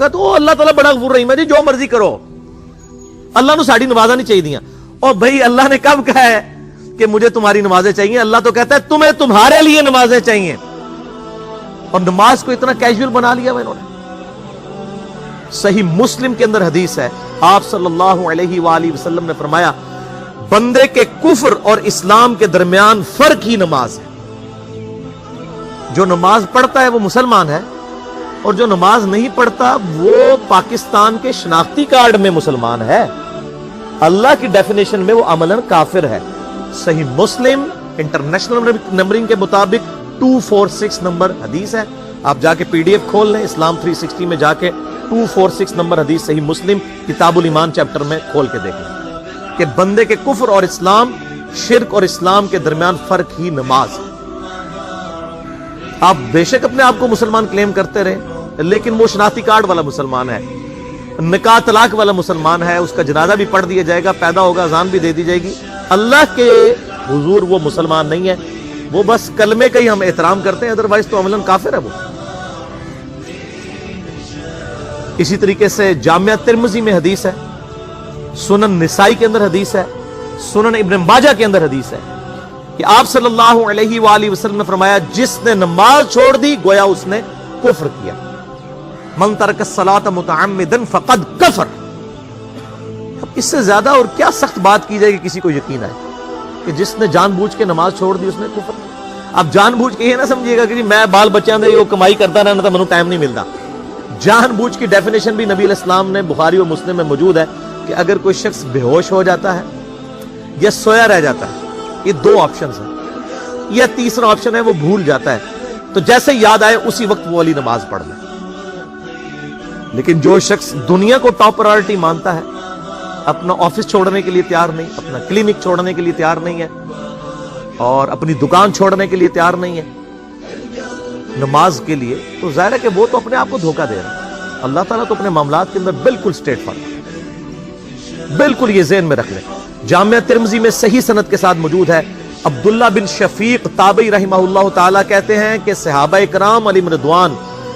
कहते ओ अल्लाह ताला बड़ा गफूर रहीम है जी, जो मर्जी करो, अल्लाह ने साड़ी नमाजा नहीं चाहिए। और भाई अल्लाह ने कब कहा है कि मुझे तुम्हारी नमाजें चाहिए? अल्लाह तो कहता है तुम्हें तुम्हारे लिए नमाजें चाहिए। और नमाज को इतना कैजुअल बना लिया हुआ इन्होंने। सही मुस्लिम के अंदर हदीस है, आप सल्लल्लाहु अलैहि वसल्लम ने फरमाया, बंदे के कुफ्र और इस्लाम के दरमियान फर्क ही नमाज है। जो नमाज पढ़ता है वो मुसलमान है, और जो नमाज नहीं पढ़ता वो पाकिस्तान के शनाख्ती कार्ड में मुसलमान है, अल्लाह की डेफिनेशन में वो अमलन काफिर है। सही मुस्लिम इंटरनेशनल नंबरिंग के मुताबिक 246 नंबर हदीस है। आप जाके पीडीएफ खोल लें, इस्लाम 360 में जाके 246 नंबर हदीस सही मुस्लिम किताबुल ईमान चैप्टर में खोल के देख लें कि बंदे के कुफ्र और इस्लाम, शिर्क और इस्लाम के दरमियान फर्क ही नमाज है। आप बेशक अपने आप को मुसलमान क्लेम करते रहे, लेकिन वो शनाख्ती कार्ड वाला मुसलमान है, निकाह तलाक वाला मुसलमान है, उसका जनाजा भी पढ़ दिया जाएगा, पैदा होगा, अजान भी दे दी जाएगी, अल्लाह के हुजूर वो मुसलमान नहीं है। वो बस कलमे का ही हम एहतराम करते हैं, अदरवाइज तो अमलन काफिर है वो। इसी तरीके से जामिया तिर्मिज़ी में हदीस है, सुनन निसाई के अंदर हदीस है, सुनन इब्न माजा के अंदर हदीस है कि आप सल्लल्लाहु अलैहि वसल्लम ने फरमाया, जिसने नमाज छोड़ दी गोया उसने कुफ्र किया। मन तरक सलात मुतअम्मिदन फक़द कफर। अब इससे ज्यादा और क्या सख्त बात की जाएगी किसी को यकीन आए कि जिसने जानबूझ के नमाज छोड़ दी उसने कुफ्र। अब जानबूझ के ये ना समझिएगा कि जी मैं बाल बच्चों दे वो कमाई करता रहना तो मैनू टाइम नहीं मिलता। जानबूझ की डेफिनेशन भी नबी अलैहिस्सलाम ने बुखारी और मुस्लिम में मौजूद है कि अगर कोई शख्स बेहोश हो जाता है या सोया रह जाता है, ये दो ऑप्शंस हैं, या तीसरा ऑप्शन है वो भूल जाता है, तो जैसे याद आए उसी वक्त वो वाली नमाज पढ़ ले। लेकिन जो शख्स दुनिया को टॉप प्रायोरिटी मानता है, अपना ऑफिस छोड़ने के लिए तैयार नहीं, अपना क्लिनिक छोड़ने के लिए तैयार नहीं है, और अपनी दुकान छोड़ने के लिए तैयार नहीं है नमाज के लिए, तो जाहिर है कि वो तो अपने आप को धोखा दे रहा है। अल्लाह ताला तो अपने मामलात के अंदर बिल्कुल स्ट्रेट फॉरवर्ड, बिल्कुल ये ज़हन में रख ले। जामिया तिर्मिज़ी में सही सनद के साथ मौजूद है, अब्दुल्ला बिन शफीक ताबई रहमहुल्लाह ताला कहते हैं कि सहाबा इकराम अलैहिम रिदवान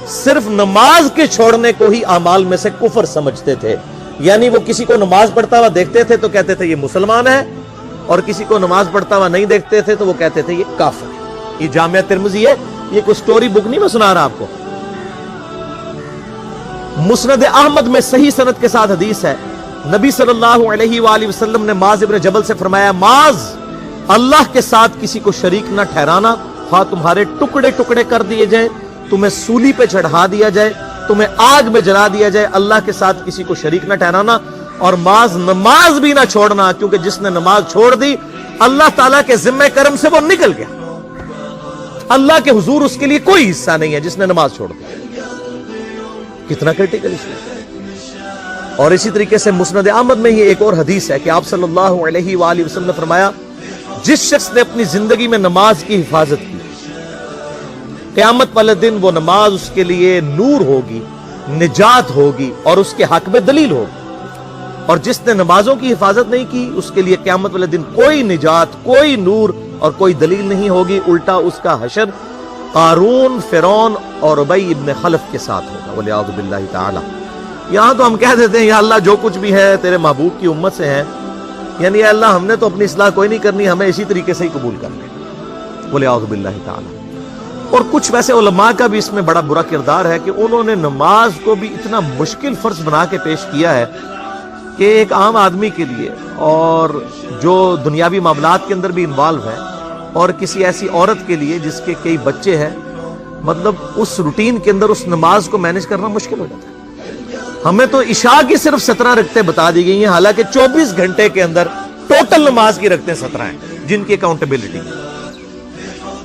सिर्फ नमाज के छोड़ने को ही अमाल में से कुफर समझते थे। यानी वो किसी को नमाज पढ़ता हुआ देखते थे तो कहते थे ये मुसलमान है, और किसी को नमाज पढ़ता हुआ नहीं देखते थे तो वो कहते थे ये काफिर है। ये जामिया तिर्मिज़ी है, ये कोई स्टोरी बुक नहीं मैं सुना रहा आपको। मुस्नद अहमद में सही सनद के साथ हदीस है, नबी सल्लल्लाहु अलैहि वसल्लम ने माज इब्न जबल से फरमाया, माज अल्लाह के साथ किसी को शरीक ना ठहराना, हाँ तुम्हारे टुकड़े टुकड़े कर दिए जाए, तुम्हें सूली पे चढ़ा दिया जाए, तुम्हें आग में जला दिया जाए, अल्लाह के साथ किसी को शरीक ना ठहराना, और माज नमाज भी ना छोड़ना, क्योंकि जिसने नमाज छोड़ दी अल्लाह ताला के जिम्मे करम से वो निकल गया, अल्लाह के हुजूर उसके लिए कोई हिस्सा नहीं है जिसने नमाज छोड़ दी। कितना क्रिटिकल इसमें। और इसी तरीके से मुस्नद अहमद में ही एक और हदीस है कि आप सल्लल्लाहु अलैहि वसल्लम ने फरमाया, जिस शख्स ने अपनी जिंदगी में नमाज की हिफाजत की, क़यामत वाले दिन वो नमाज उसके लिए नूर होगी, निजात होगी, और उसके हक में दलील होगी। और जिसने नमाजों की हिफाजत नहीं की उसके लिए क़यामत वाले दिन कोई निजात, कोई नूर और कोई दलील नहीं होगी, उल्टा उसका हशर कारून, फिरौन और उबई इब्न खलफ के साथ होगा, वलियाउज़ु बिल्लाहि ताला। यहां तो हम कह देते हैं या अल्लाह जो कुछ भी है तेरे महबूब की उम्मत से है, यानी या अल्लाह हमने तो अपनी इस्लाह कोई नहीं करनी, हमें इसी तरीके से ही कबूल कर ले, वलियाउज़ु बिल्लाहि ताला। और कुछ वैसे उलमा का भी इसमें बड़ा बुरा किरदार है कि उन्होंने नमाज को भी इतना मुश्किल फर्ज बना के पेश किया है कि एक आम आदमी के लिए, और जो दुनियावी मामलात के अंदर भी इन्वॉल्व है, और किसी ऐसी औरत के लिए जिसके कई बच्चे हैं, मतलब उस रूटीन के अंदर उस नमाज को मैनेज करना मुश्किल हो जाता है। हमें तो इशा की सिर्फ 17 रकतें बता दी गई हैं, हालांकि 24 घंटे के अंदर टोटल नमाज की रकतें 17 हैं जिनकी अकाउंटेबिलिटी।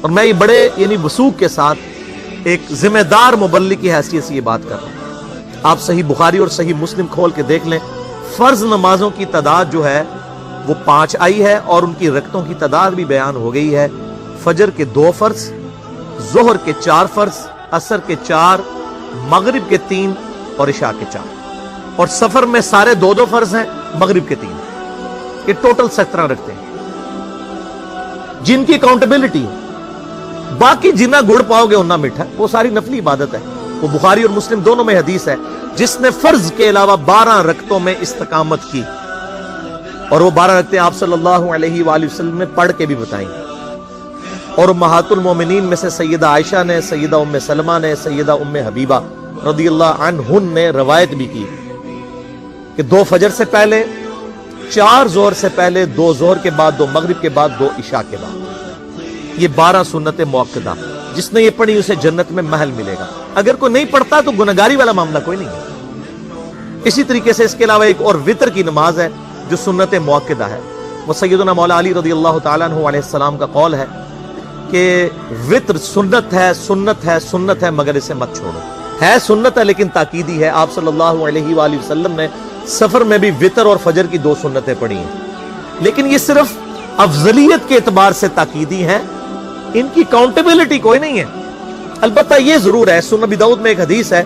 और मैं ये बड़े यानी वसूख के साथ एक जिम्मेदार मुबल्लिग की हैसियत से ये बात कर रहा हूं। आप सही बुखारी और सही मुस्लिम खोल के देख लें, फर्ज नमाजों की तादाद जो है वो 5 आई है, और उनकी रकतों की तादाद भी बयान हो गई है। फजर के 2 फर्ज, जोहर के 4 फर्ज, असर के 4, मगरिब के 3 और इशा के 4। और सफर में सारे 2-2 फर्ज हैं, मगरिब के 3। ये टोटल 17 रखते हैं जिनकी अकाउंटेबिलिटी है। बाकी जितना गुड़ पाओगे उतना मीठा, वो सारी नफली इबादत है। वो बुखारी और मुस्लिम दोनों में हदीस है جس نے فرض کے علاوہ 12 رکعتوں میں استقامت کی، اور وہ 12 رکعتیں آپ صلی اللہ علیہ وآلہ وسلم نے پڑھ کے بھی بتائیں، اور امہات المومنین میں سے سیدہ عائشہ نے، سیدہ ام سلمہ نے، سیدہ ام حبیبہ رضی اللہ عنہن نے روایت بھی کی کہ 2 فجر سے پہلے، 4 ظہر سے پہلے، 2 ظہر کے بعد، 2 مغرب کے بعد، 2 عشاء کے بعد، یہ 12 سنت موقدہ، جس نے یہ پڑھی اسے جنت میں محل ملے گا۔ اگر کوئی نہیں پڑھتا تو گنہگاری والا معاملہ کوئی نہیں ہے۔ اسی طریقے سے اس کے علاوہ ایک اور وطر کی نماز ہے جو سنت موقدہ ہے، وہ سیدنا مولا علی رضی اللہ تعالیٰ عنہ علیہ السلام کا قول ہے کہ وطر سنت ہے، سنت ہے، سنت ہے، مگر اسے مت چھوڑو۔ ہے سنت ہے لیکن تاکیدی ہے۔ آپ صلی اللہ علیہ وآلہ وسلم نے سفر میں بھی وطر اور فجر کی 2 سنتیں پڑھی ہیں، لیکن یہ صرف افضلیت کے اعتبار سے تاکیدی ہیں، ان کی کاؤنٹیبلٹی کوئی نہیں ہے۔ البتہ یہ ضرور ہے، سنن ابی داؤد میں ایک حدیث ہے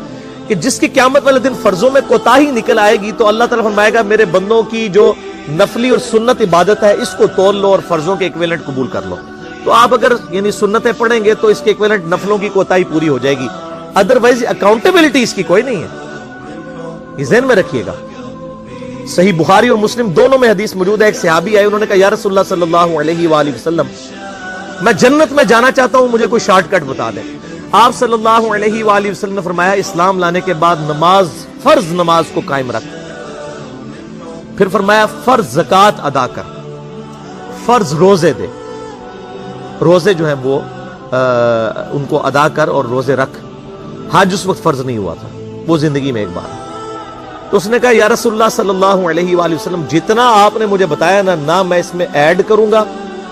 کہ جس کی قیامت والے دن فرضوں میں کوتاہی نکل آئے گی تو اللہ تعالیٰ فرمائے گا میرے بندوں کی جو نفلی اور سنت عبادت ہے اس کو تول لو اور فرضوں کے ایکویلنٹ قبول کر لو۔ تو آپ اگر یعنی سنتیں پڑھیں گے تو اس کے ایکویلنٹ نفلوں کی کوتاہی پوری ہو جائے گی، ادروائز اکاؤنٹیبلٹی اس کی کوئی نہیں ہے، یہ ذہن میں رکھیے گا۔ صحیح بخاری اور مسلم دونوں میں حدیث موجود ہے، ایک صحابی آئے، انہوں نے کہا یا رسول اللہ صلی اللہ علیہ وآلہ وسلم میں جنت میں جانا چاہتا ہوں، مجھے کوئی شارٹ کٹ بتا دیں۔ آپ صلی اللہ علیہ وآلہ وسلم نے فرمایا اسلام لانے کے بعد نماز، فرض نماز کو قائم رکھ، پھر فرمایا فرض زکوٰۃ ادا کر، فرض روزے دے، روزے جو ہیں وہ ان کو ادا کر اور روزے رکھ۔ حج اس وقت فرض نہیں ہوا تھا، وہ زندگی میں ایک بار۔ تو اس نے کہا یا رسول اللہ صلی اللہ علیہ وآلہ وسلم جتنا آپ نے مجھے بتایا نہ میں اس میں ایڈ کروں گا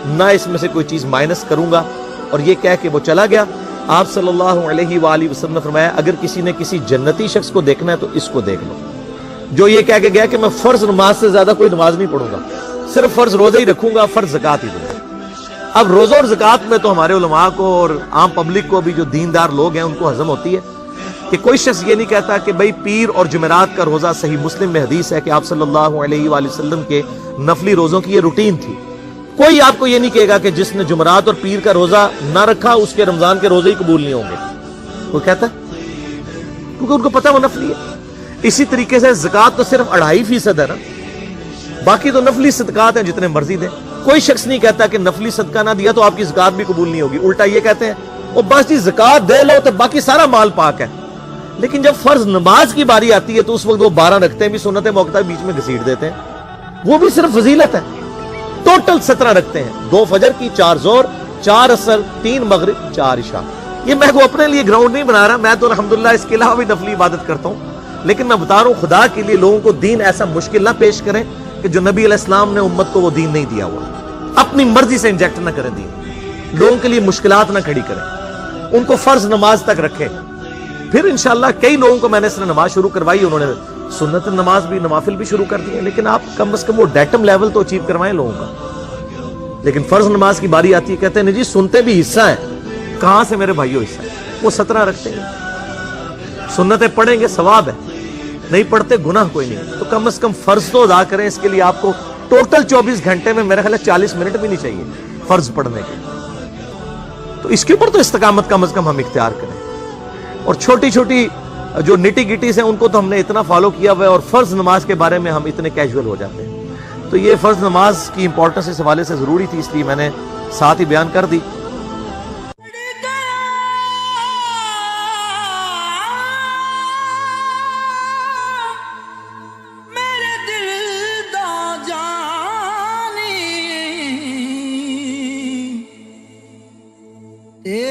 نہ اس میں سے کوئی چیز مائنس کروں گا، اور یہ کہہ کے وہ چلا گیا۔ آپ صلی اللہ علیہ وآلہ وسلم نے فرمایا اگر کسی نے کسی جنتی شخص کو دیکھنا ہے تو اس کو دیکھ لو، جو یہ کہہ کے گیا کہ میں فرض نماز سے زیادہ کوئی نماز نہیں پڑھوں گا، صرف فرض روزے ہی رکھوں گا، فرض زکوٰۃ ہی دوں گا۔ اب روزہ اور زکوٰۃ میں تو ہمارے علماء کو اور عام پبلک کو بھی جو دیندار لوگ ہیں ان کو ہضم ہوتی ہے کہ کوئی شخص یہ نہیں کہتا کہ بھئی پیر اور جمعرات کا روزہ، صحیح مسلم میں حدیث ہے کہ آپ صلی اللہ علیہ وآلہ وسلم کے نفلی روزوں کی یہ روٹین تھی۔ کوئی آپ کو یہ نہیں کہے گا کہ جس نے جمعرات اور پیر کا روزہ نہ رکھا اس کے رمضان کے روزے ہی قبول نہیں ہوں گے، کوئی کہتا ہے؟ کیونکہ ان کو پتہ وہ نفلی ہے۔ اسی طریقے سے زکوٰۃ تو صرف 2.5% ہے نا، باقی تو نفلی صدقات ہیں جتنے مرضی دیں۔ کوئی شخص نہیں کہتا کہ نفلی صدقہ نہ دیا تو آپ کی زکوٰۃ بھی قبول نہیں ہوگی، الٹا یہ کہتے ہیں وہ بس جی زکوٰۃ دے لو تو باقی سارا مال پاک ہے۔ لیکن جب فرض نماز کی باری آتی ہے تو اس وقت وہ 12 رکھتے ہیں بھی سنت موقدہ بیچ میں گھسیٹ دیتے ہیں، وہ بھی صرف فضیلت ہے۔ ٹوٹل 17 رکھتے ہیں، 2 فجر کی، 4 ظہر، 4 عصر، 3 مغرب، 4 عشاء۔ یہ میں کو اپنے لیے گراؤنڈ نہیں بنا رہا، میں تو الحمدللہ اس کے علاوہ بھی نفلی عبادت کرتا ہوں، لیکن میں بتا رہا ہوں خدا کے لیے لوگوں کو دین ایسا مشکل نہ پیش کریں کہ جو نبی علیہ السلام نے امت کو وہ دین نہیں دیا ہوا، اپنی مرضی سے انجیکٹ نہ کریں دین، لوگوں کے لیے مشکلات نہ کھڑی کریں، ان کو فرض نماز تک رکھیں۔ پھر انشاءاللہ کئی لوگوں کو میں نے اس نے نماز شروع کروائی، انہوں نے سنت نماز بھی، نوافل بھی شروع کر دی ہیں، لیکن آپ کم از کم وہ ڈیٹم لیول تو اچیو کروائیں لوگوں کا۔ لیکن فرض نماز کی باری آتی ہے کہتے ہیں جی سنتے بھی حصہ ہے، کہاں سے میرے بھائیوں حصہ ہے؟ وہ 17 رکھتے ہیں، سنتیں پڑھیں گے ثواب ہے، نہیں پڑھتے گناہ کوئی نہیں۔ تو کم از کم فرض تو ادا کریں، اس کے لیے آپ کو ٹوٹل 24 گھنٹے میں میرا خیال ہے 40 منٹ بھی نہیں چاہیے فرض پڑھنے کے، تو اس کے اوپر تو استقامت کم از کم ہم اختیار کریں۔ اور چھوٹی چھوٹی جو نٹی گٹیز ہیں ان کو تو ہم نے اتنا فالو کیا ہوا ہے، اور فرض نماز کے بارے میں ہم اتنے کیجول ہو جاتے ہیں۔ تو یہ فرض نماز کی امپورٹنس اس حوالے سے ضروری تھی، اس لیے میں نے ساتھ ہی بیان کر دی۔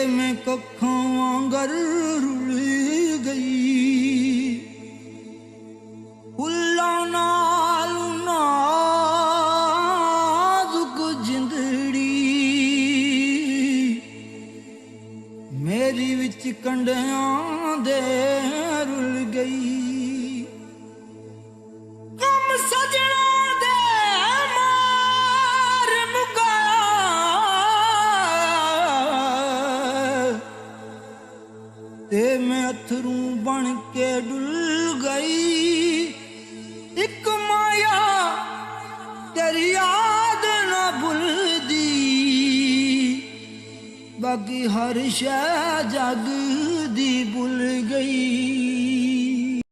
میں ککھوں وانگر رل گئی، پھلاں نال نازک جندڑی میری وچ کنڈیاں دے رل گئی، کم سجنا دے مار مکایا تے میں اتھروں بن کے ڈل گئی، ایک مایا تیری یاد نہ بھلدی، باقی ہر شے جگ دی بھل گئی۔